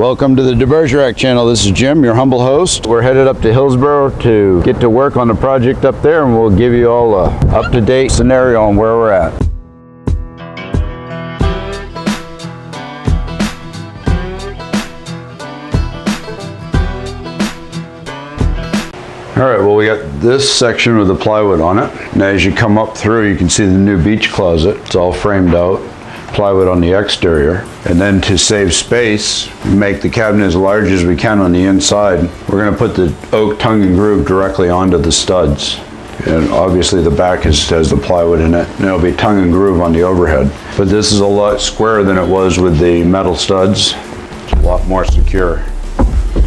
Welcome to the De Bergerac channel. This is Jim, your humble host. We're headed up to Hillsboro to get to work on the project up there, and we'll give you all a up-to-date scenario on where we're at. All right, well, we got this section with the plywood on it. And as you come up through, you can see the new beach closet. It's all framed out, plywood on the exterior. And then to save space, make the cabinet as large as we can on the inside. We're gonna put the oak tongue and groove directly onto the studs. And obviously the back has the plywood in it, and it'll be tongue and groove on the overhead. But this is a lot squarer than it was with the metal studs. It's a lot more secure.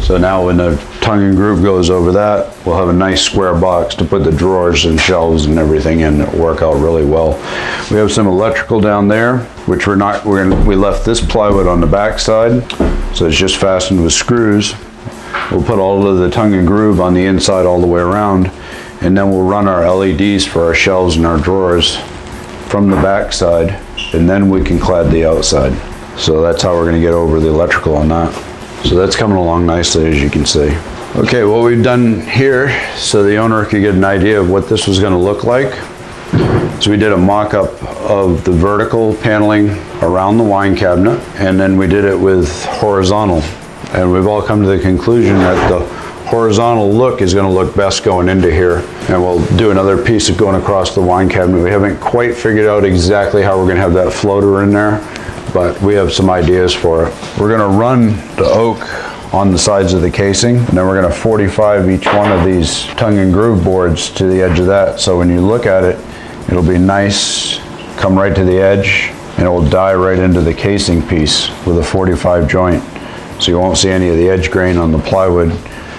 So now when the tongue and groove goes over that, we'll have a nice square box to put the drawers and shelves and everything in that work out really well. We have some electrical down there, which we left this plywood on the back side, so it's just fastened with screws. We'll put all of the tongue and groove on the inside all the way around, and then we'll run our LEDs for our shelves and our drawers from the back side, and then we can clad the outside. So that's how we're going to get over the electrical on that. So that's coming along nicely, as you can see. Okay, what we've done here, so the owner could get an idea of what this was going to look like. So we did a mock-up of the vertical paneling around the wine cabinet, and then we did it with horizontal. And we've all come to the conclusion that the horizontal look is going to look best going into here. And we'll do another piece of going across the wine cabinet. We haven't quite figured out exactly how we're going to have that floater in there, but we have some ideas for it. We're going to run the oak on the sides of the casing, and then we're going to 45 each one of these tongue and groove boards to the edge of that. So when you look at it, it'll be nice, come right to the edge, and it will die right into the casing piece with a 45 joint. So you won't see any of the edge grain on the plywood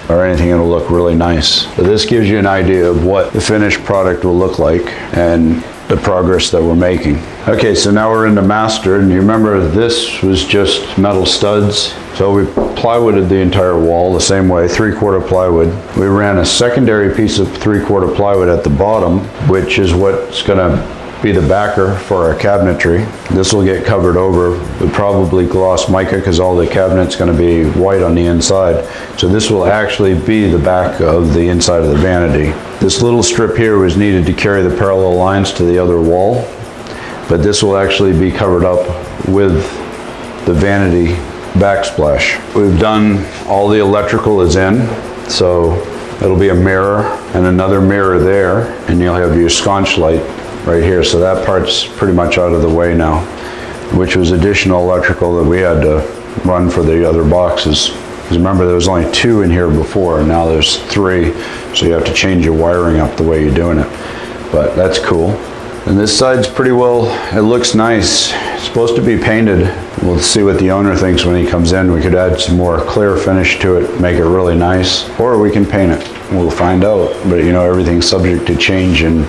or anything. It'll look really nice. But this gives you an idea of what the finished product will look like and the progress that we're making. Okay, so now we're in the master, and you remember this was just metal studs. So we plywooded the entire wall the same way, 3/4 plywood. We ran a secondary piece of 3/4 plywood at the bottom, which is what's gonna be the backer for our cabinetry. This will get covered over with probably gloss mica, because all the cabinet's gonna be white on the inside. So this will actually be the back of the inside of the vanity. This little strip here was needed to carry the parallel lines to the other wall, but this will actually be covered up with the vanity backsplash. We've done all the electrical is in, so it'll be a mirror and another mirror there, and you'll have your sconce light right here. So that part's pretty much out of the way now, which was additional electrical that we had to run for the other boxes. Because remember, there was only 2 in here before, and now there's 3, so you have to change your wiring up the way you're doing it. But that's cool. And this side's pretty well, it looks nice. It's supposed to be painted. We'll see what the owner thinks when he comes in. We could add some more clear finish to it, make it really nice, or we can paint it. We'll find out. But you know, everything's subject to change in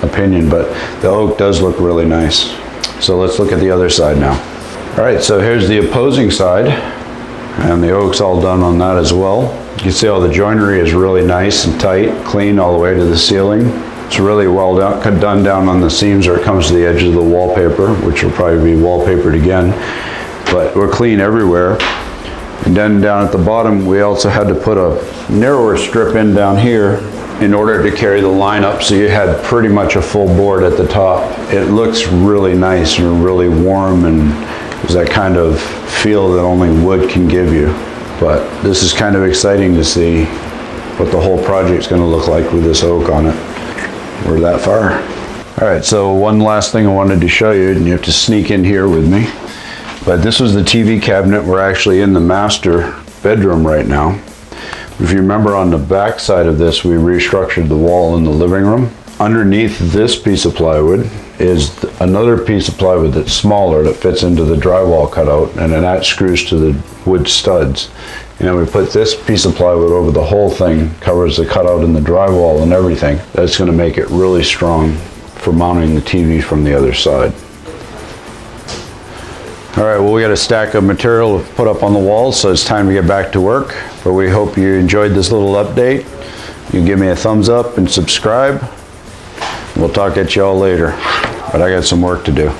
opinion, but the oak does look really nice. So let's look at the other side now. All right, so here's the opposing side, and the oak's all done on that as well. You can see all the joinery is really nice and tight, clean all the way to the ceiling. It's really well done down on the seams where it comes to the edges of the wallpaper, which will probably be wallpapered again, but we're clean everywhere. And then down at the bottom, we also had to put a narrower strip in down here in order to carry the line up, so you had pretty much a full board at the top. It looks really nice and really warm, and there's that kind of feel that only wood can give you. But this is kind of exciting to see what the whole project's going to look like with this oak on it. We're that far. All right, so one last thing I wanted to show you, and you have to sneak in here with me. But this was the TV cabinet. We're actually in the master bedroom right now. If you remember, on the back side of this, we restructured the wall in the living room. Underneath this piece of plywood is another piece of plywood that's smaller that fits into the drywall cutout, and then that screws to the wood studs. And then we put this piece of plywood over the whole thing, covers the cutout and the drywall and everything. That's going to make it really strong for mounting the TV from the other side. All right, well, we got a stack of material to put up on the walls, so it's time to get back to work. But we hope you enjoyed this little update. You can give me a thumbs up and subscribe. We'll talk at you all later, but I got some work to do.